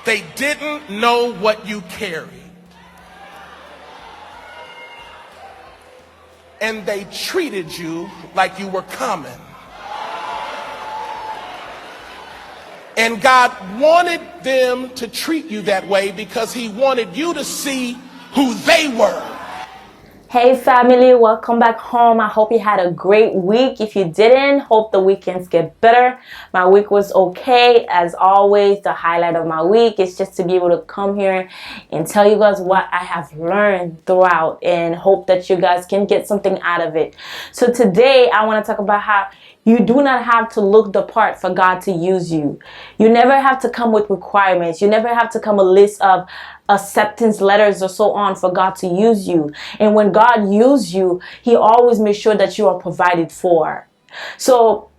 They didn't know what you carried. And they treated you like you were common. And God wanted them to treat you that way because he wanted you to see who they were. Hey family, welcome back home. I hope you had a great week. If you didn't, hope the weekends get better. My week was okay. As always, the highlight of my week is just to be able to come here and tell you guys what I have learned throughout and hope that you guys can get something out of it. So today I want to talk about how you do not have to look the part for God to use you. You never have to come with requirements. You never have to come a list of acceptance letters or so on for God to use you. And when God uses you, he always makes sure that you are provided for. So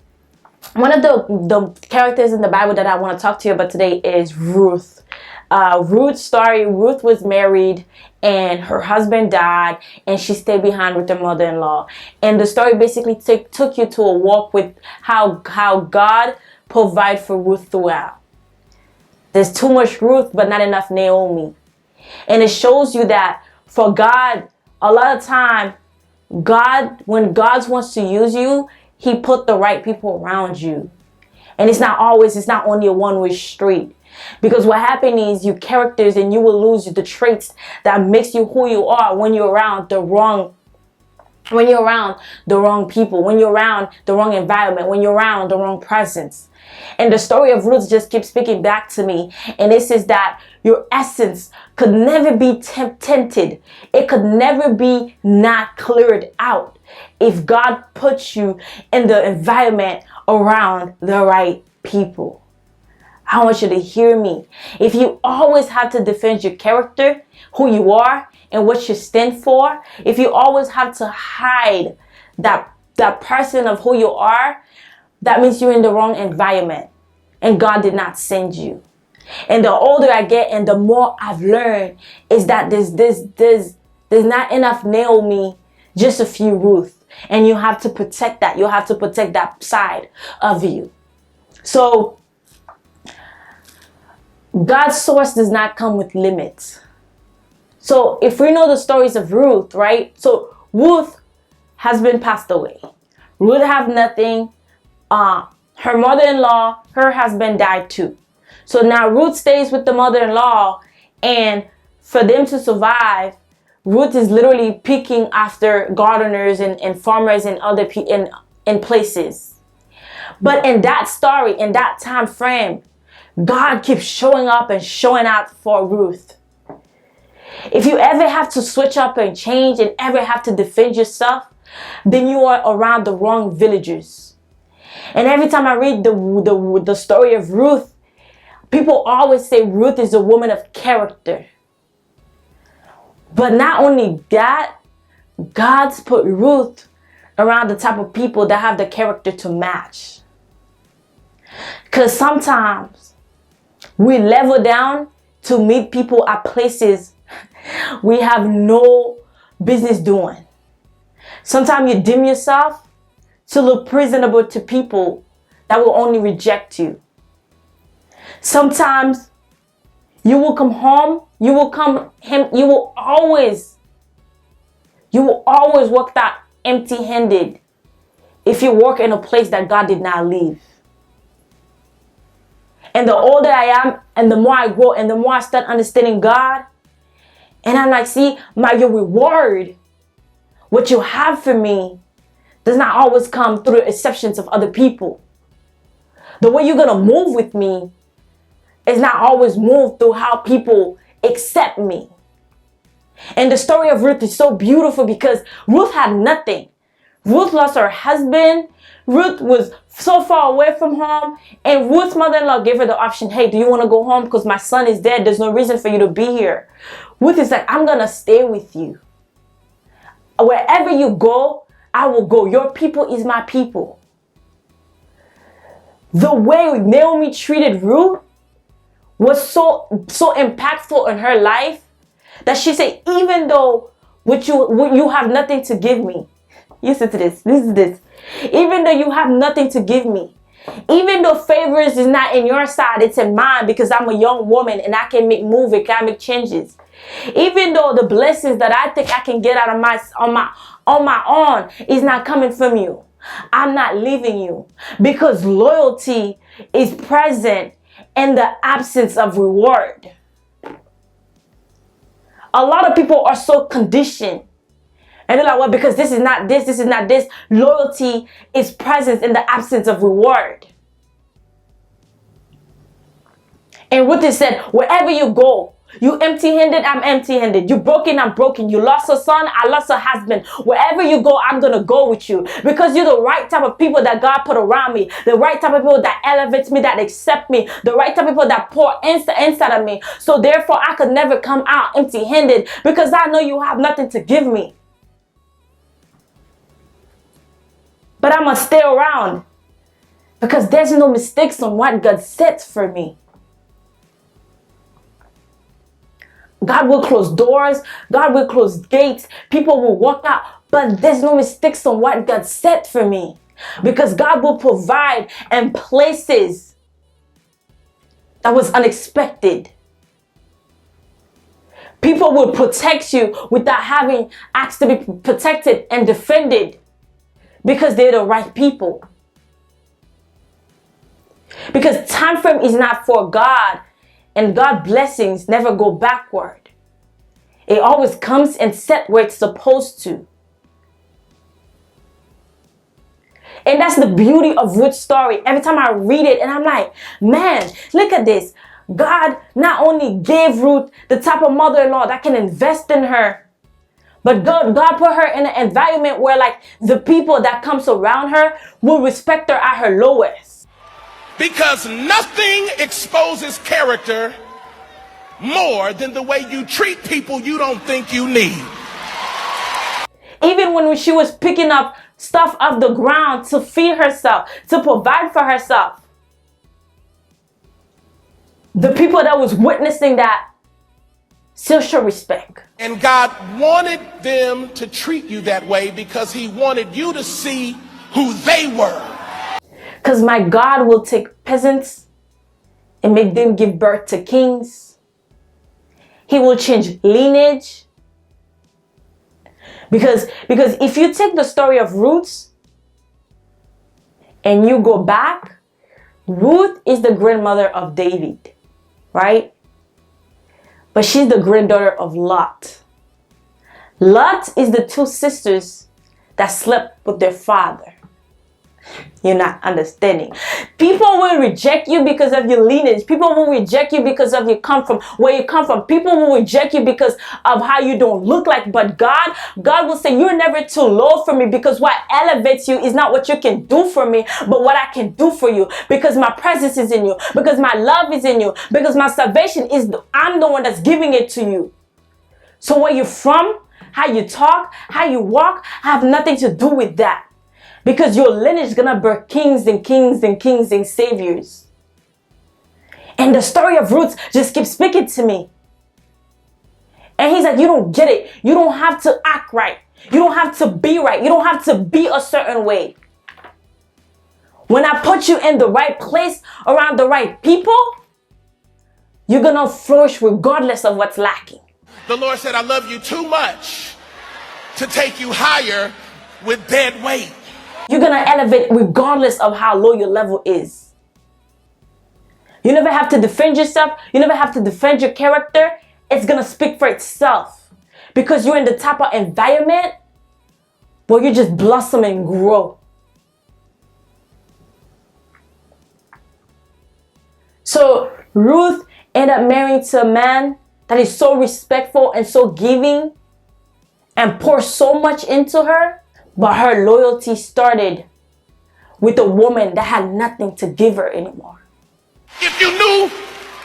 one of the characters in the Bible that I want to talk to you about today is Ruth. Ruth's story. Ruth was married and her husband died and she stayed behind with her mother-in-law. And the story basically took you to a walk with how God provided for Ruth throughout. There's too much Ruth, but not enough Naomi. And it shows you that for God, a lot of time, when God wants to use you, he put the right people around you. And it's not only a one-way street. Because what happens is you characters and you will lose the traits that makes you who you are when you're around the wrong people, when you're around the wrong environment, when you're around the wrong presence. And the story of Ruth just keeps speaking back to me. And it says that your essence could never be tainted. It could never be not cleared out if God puts you in the environment around the right people. I want you to hear me. If you always have to defend your character, who you are, and what you stand for, if you always have to hide that person of who you are, that means you're in the wrong environment and God did not send you. And the older I get and the more I've learned is that there's not enough Naomi, just a few Ruth. And you have to protect that. You have to protect that side of you. So God's source does not come with limits. So if we know the stories of Ruth, right? So Ruth has been passed away. Ruth have nothing. Her mother-in-law, her husband died too. So now Ruth stays with the mother-in-law, and for them to survive, Ruth is literally picking after gardeners and farmers and other people in places. But in that story, in that time frame, God keeps showing up and showing out for Ruth. If you ever have to switch up and change and ever have to defend yourself, then you are around the wrong villagers. And every time I read the story of Ruth, people always say Ruth is a woman of character. But not only that, God's put Ruth around the type of people that have the character to match. Because sometimes we level down to meet people at places we have no business doing. Sometimes you dim yourself to look presentable to people that will only reject you. Sometimes you will come home, you will always walk out empty-handed if you work in a place that God did not leave. And the older I am, and the more I grow, and the more I start understanding God, and I'm like, see, your reward, what you have for me, does not always come through the exceptions of other people. The way you're going to move with me is not always move through how people accept me. And the story of Ruth is so beautiful because Ruth had nothing. Ruth lost her husband. Ruth was so far away from home. And Ruth's mother-in-law gave her the option, hey, do you want to go home? Because my son is dead. There's no reason for you to be here. Ruth is like, I'm going to stay with you. Wherever you go, I will go. Your people is my people. The way Naomi treated Ruth was so impactful in her life that she said, even though you have nothing to give me. Listen to this. This is this. Even though you have nothing to give me, Even though favors is not in your side, it's in mine because I'm a young woman and I can make moves, I can make changes. Even though the blessings that I think I can get out of on my own is not coming from you, I'm not leaving you because loyalty is present in the absence of reward. A lot of people are so conditioned. And they're like, well, because this is not this, this is not this. Loyalty is present in the absence of reward. And Ruth said, wherever you go, you empty-handed, I'm empty-handed. You broken, I'm broken. You lost a son, I lost a husband. Wherever you go, I'm going to go with you. Because you're the right type of people that God put around me. The right type of people that elevates me, that accept me. The right type of people that pour inside of me. So therefore, I could never come out empty-handed because I know you have nothing to give me. But I must stay around because there's no mistakes on what God sets for me. God will close doors. God will close gates. People will walk out. But there's no mistakes on what God set for me. Because God will provide in places that was unexpected. People will protect you without having asked to be protected and defended. Because they're the right people. Because time frame is not for God. And God's blessings never go backward. It always comes and set where it's supposed to. And that's the beauty of Ruth's story. Every time I read it and I'm like, man, look at this. God not only gave Ruth the type of mother-in-law that can invest in her, but God put her in an environment where like the people that comes around her will respect her at her lowest. Because nothing exposes character more than the way you treat people you don't think you need. Even when she was picking up stuff off the ground to feed herself, to provide for herself, the people that was witnessing that still show respect. And God wanted them to treat you that way because he wanted you to see who they were. Because my God will take peasants and make them give birth to kings. He will change lineage. Because if you take the story of Ruth and you go back, Ruth is the grandmother of David, right? But she's the granddaughter of Lot. Lot is the two sisters that slept with their father. You're not understanding. People will reject you because of your lineage. People will reject you because of where you come from. People will reject you because of how you don't look like. But God will say, you're never too low for me because what elevates you is not what you can do for me, but what I can do for you. Because my presence is in you. Because my love is in you. Because my salvation I'm the one that's giving it to you. So where you're from, how you talk, how you walk, have nothing to do with that. Because your lineage is going to birth kings and kings and kings and saviors. And the story of Ruth just keeps speaking to me. And he's like, you don't get it. You don't have to act right. You don't have to be right. You don't have to be a certain way. When I put you in the right place around the right people, you're going to flourish regardless of what's lacking. The Lord said, I love you too much to take you higher with dead weight. You're going to elevate regardless of how low your level is. You never have to defend yourself. You never have to defend your character. It's going to speak for itself. Because you're in the type of environment where you just blossom and grow. So Ruth ended up marrying to a man that is so respectful and so giving and pours so much into her. But her loyalty started with a woman that had nothing to give her anymore. If you knew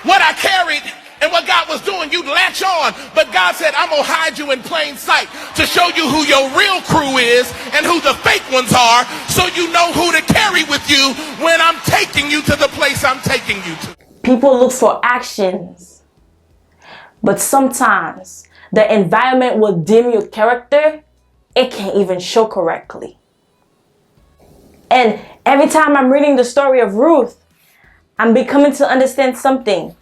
what I carried and what God was doing, you'd latch on. But God said, I'm going to hide you in plain sight to show you who your real crew is and who the fake ones are, so you know who to carry with you when I'm taking you to the place I'm taking you to. People look for actions, but sometimes the environment will dim your character. It can't even show correctly. And every time I'm reading the story of Ruth, I'm becoming to understand something.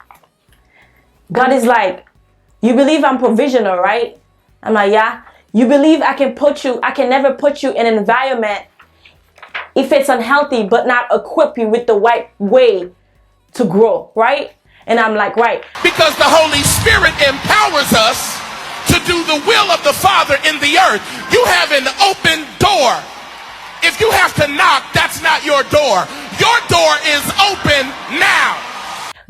God is like, you believe I'm provisional, right? I'm like, yeah. You believe I can never put you in an environment if it's unhealthy, but not equip you with the right way to grow, right? And I'm like, right. Because the Holy Spirit empowers us to do the will of the Father in the earth. You have an open door. If you have to knock, that's not your door. Your door is open now.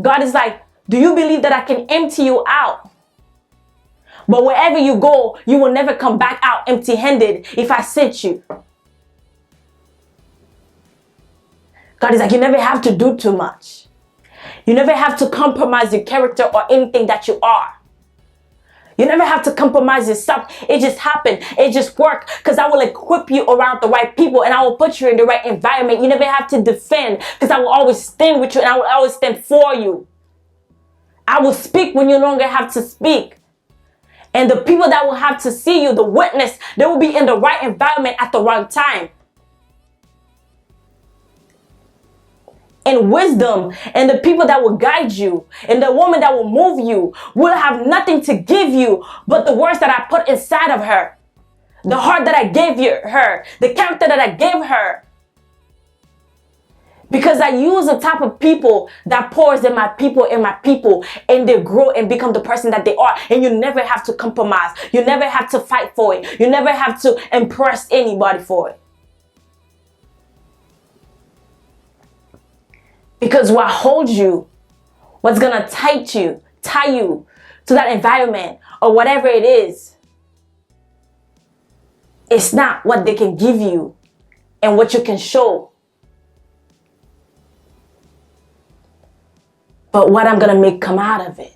God is like, do you believe that I can empty you out? But wherever you go, you will never come back out empty-handed if I sent you. God is like, you never have to do too much. You never have to compromise your character or anything that you are. You never have to compromise yourself. It just happened. It just worked because I will equip you around the right people and I will put you in the right environment. You never have to defend because I will always stand with you and I will always stand for you. I will speak when you no longer have to speak. And the people that will have to see you, the witness, they will be in the right environment at the right time. And wisdom and the people that will guide you and the woman that will move you will have nothing to give you but the words that I put inside of her, the heart that I gave her, the character that I gave her. Because I use the type of people that pours in my people and they grow and become the person that they are. And you never have to compromise. You never have to fight for it. You never have to impress anybody for it. Because what holds you, what's going to tie you to that environment or whatever it is, it's not what they can give you and what you can show. But what I'm going to make come out of it.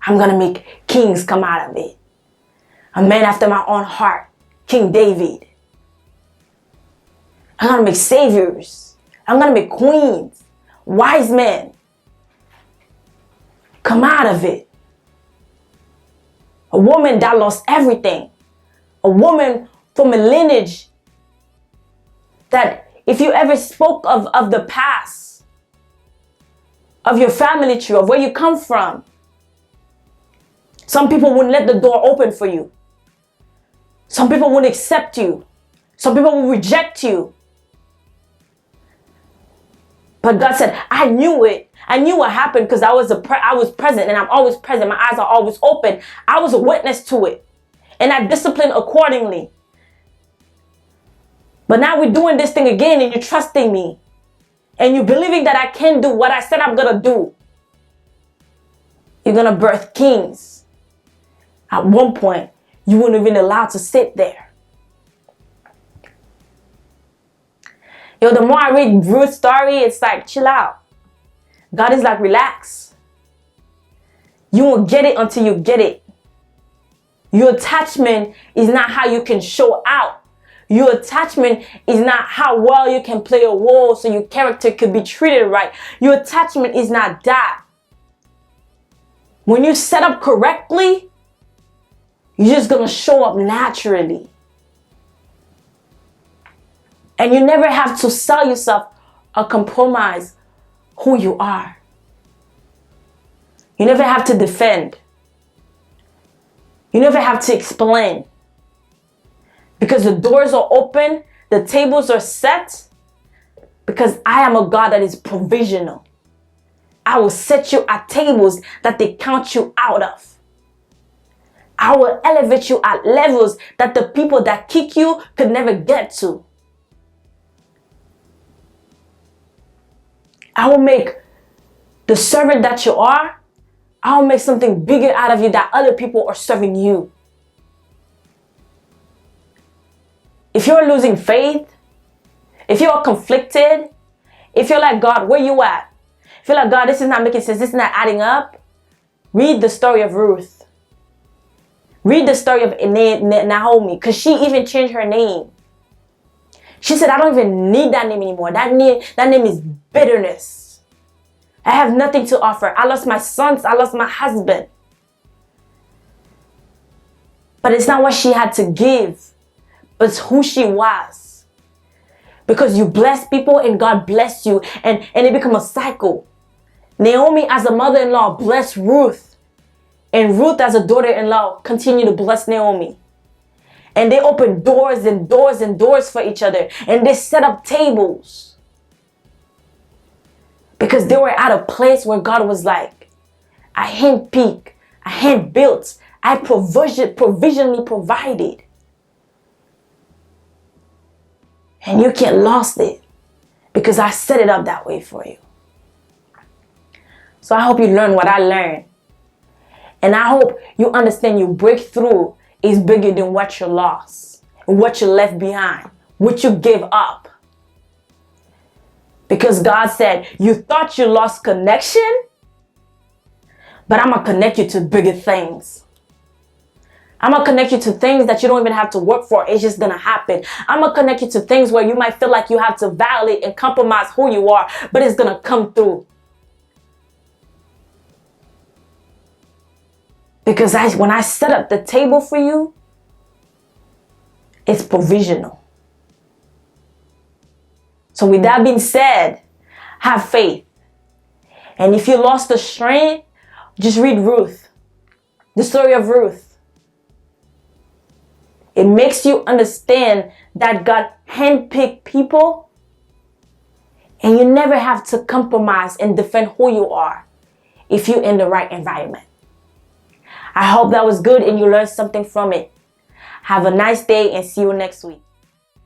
I'm going to make kings come out of it. A man after my own heart, King David. I'm going to make saviors. I'm going to make queens, wise men. Come out of it. A woman that lost everything. A woman from a lineage that if you ever spoke of the past, of your family tree, of where you come from, some people wouldn't let the door open for you. Some people wouldn't accept you. Some people will reject you. But God said, I knew it. I knew what happened because I was present and I'm always present. My eyes are always open. I was a witness to it. And I disciplined accordingly. But now we're doing this thing again and you're trusting me. And you're believing that I can do what I said I'm going to do. You're going to birth kings. At one point, you weren't even allowed to sit there. Yo, the more I read Ruth's story, it's like, chill out. God is like, relax. You won't get it until you get it. Your attachment is not how you can show out. Your attachment is not how well you can play a role so your character could be treated right. Your attachment is not that. When you set up correctly, you're just going to show up naturally. And you never have to sell yourself or compromise who you are. You never have to defend. You never have to explain. Because the doors are open, the tables are set. Because I am a God that is provisional. I will set you at tables that they count you out of. I will elevate you at levels that the people that kick you could never get to. I will make the servant that you are, I will make something bigger out of you that other people are serving you. If you're losing faith, if you're conflicted, if you're like, God, where you at? If you're like, God, this is not making sense, this is not adding up, read the story of Ruth. Read the story of Naomi, because she even changed her name. She said, I don't even need that name anymore. That name is bitterness. I have nothing to offer. I lost my sons. I lost my husband. But it's not what she had to give, but it's who she was. Because you bless people and God bless you, and it become a cycle. Naomi as a mother-in-law blessed Ruth, and Ruth as a daughter-in-law continued to bless Naomi. And they opened doors and doors and doors for each other, and they set up tables. Because they were at a place where God was like, I handpicked, I hand built, I provisionally provided. And you can't lose it because I set it up that way for you. So I hope you learn what I learned. And I hope you understand your breakthrough is bigger than what you lost, what you left behind, what you gave up. Because God said, you thought you lost connection, but I'm going to connect you to bigger things. I'm going to connect you to things that you don't even have to work for. It's just going to happen. I'm going to connect you to things where you might feel like you have to violate and compromise who you are, but it's going to come through. Because when I set up the table for you, it's provisional. So with that being said, have faith. And if you lost the strength, just read Ruth, the story of Ruth. It makes you understand that God handpicked people, and you never have to compromise and defend who you are if you're in the right environment. I hope that was good and you learned something from it. Have a nice day and see you next week.